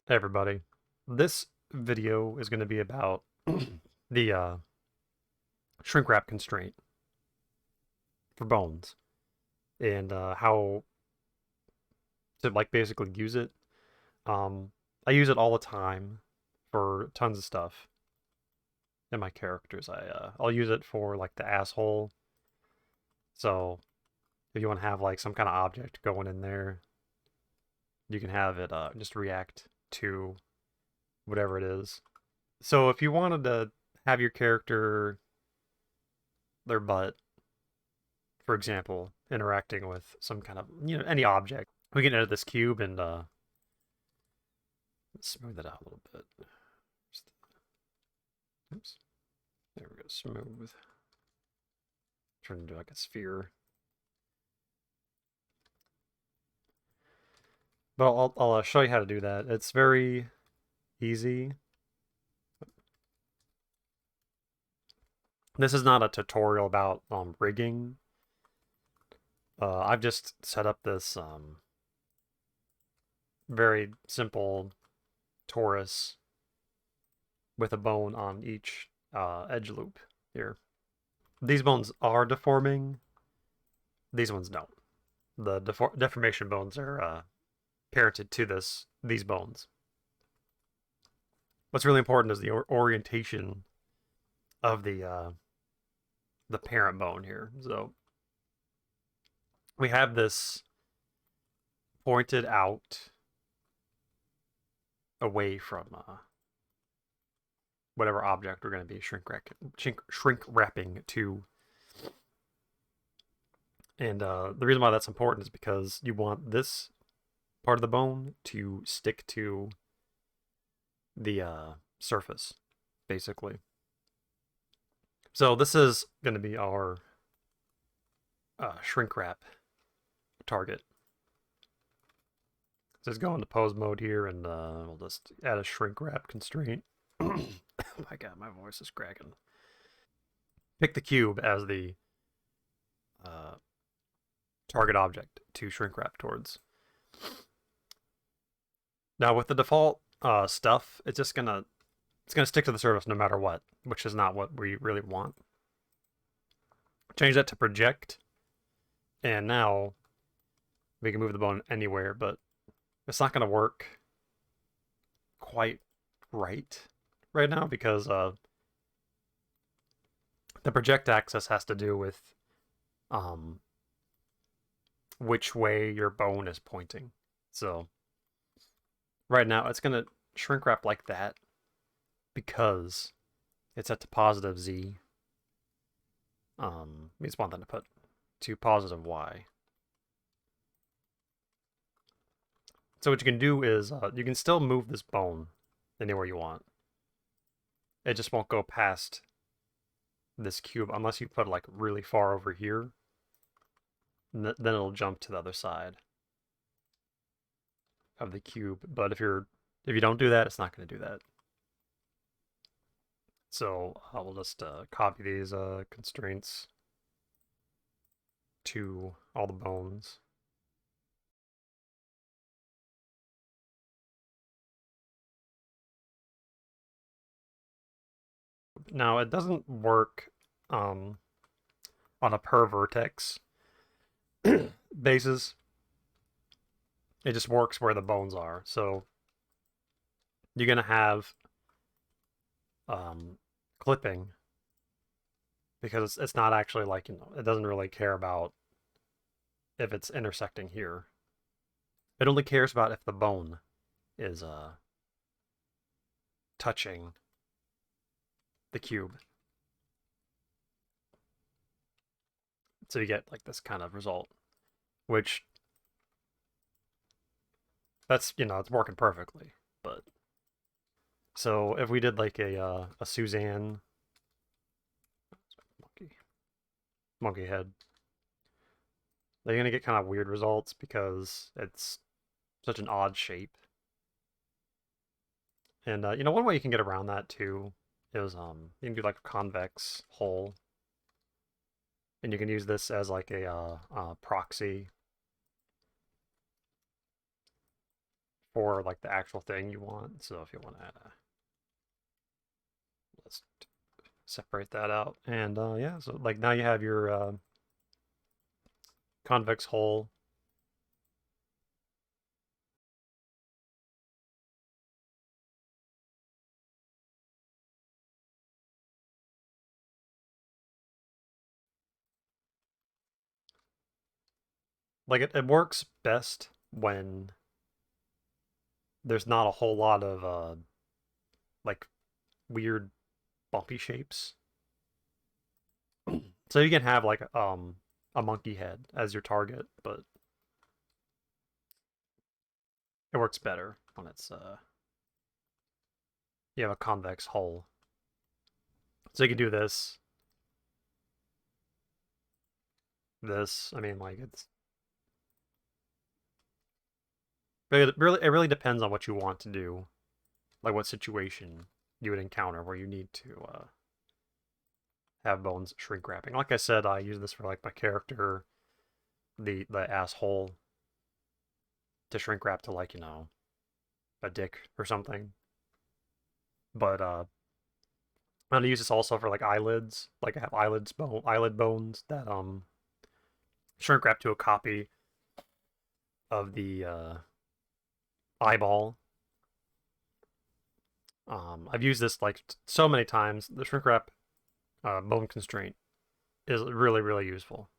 Hey everybody. This video is going to be about the shrink wrap constraint for bones and how to like basically use it. Um, I use it all the time for tons of stuff in my characters. I'll use it for like the asshole. So if you want to have like some kind of object going in there, you can have it just react to whatever it is. So if you wanted to have your character their butt, for example, interacting with some kind of, any object. We can edit this cube and smooth it out a little bit. Oops. There we go. Smooth. Turn it into like a sphere. But I'll show you how to do that. It's very easy. This is not a tutorial about rigging. I've just set up this very simple torus with a bone on each edge loop here. These bones are deforming. These ones don't. The deformation bones are parented to these bones. What's really important is the orientation of the parent bone here. So we have this pointed out away from whatever object we're going to be shrink wrapping to. And the reason why that's important is because you want this part of the bone to stick to the surface, basically. So this is going to be our shrink wrap target. So let's go into pose mode here, and we'll just add a shrink wrap constraint. Oh my god, my voice is cracking. Pick the cube as the uh, target object to shrink wrap towards. Now with the default stuff, it's gonna stick to the surface no matter what, which is not what we really want. Change that to project, and now we can move the bone anywhere, but it's not gonna work quite right now because the project axis has to do with um, which way your bone is pointing. So right now it's gonna shrink wrap like that because it's at the positive z. We just want them to put to positive y. So what you can do is you can still move this bone anywhere you want. It just won't go past this cube unless you put it like really far over here. Then it'll jump to the other side of the cube. But if you don't do that, it's not going to do that. So I will just copy these constraints to all the bones. Now it doesn't work on a per vertex basis. It just works where the bones are. So you're gonna have clipping because it's not actually like it doesn't really care about if it's intersecting here. It only cares about if the bone is touching the cube. So you get like this kind of result, which that's it's working perfectly. But so if we did like a Suzanne monkey head, they're gonna get kind of weird results because it's such an odd shape. And one way you can get around that too is you can do like a convex hole, and you can use this as like a proxy for like the actual thing you want. So if you want to, let's separate that out. And yeah, so like now you have your convex hull. Like it works best when there's not a whole lot of like weird bumpy shapes. So you can have like a monkey head as your target, but it works better when it's you have a convex hull. So you can do this, this. I mean, like it's it really depends on what you want to do, like what situation you would encounter where you need to have bones shrink wrapping. Like I said, I use this for like my character, the asshole, to shrink wrap to like a dick or something. But I'm gonna use this also for like eyelids. Like I have eyelid bones that shrink wrap to a copy of the eyeball. I've used this like so many times. The shrink wrap bone constraint is really really useful.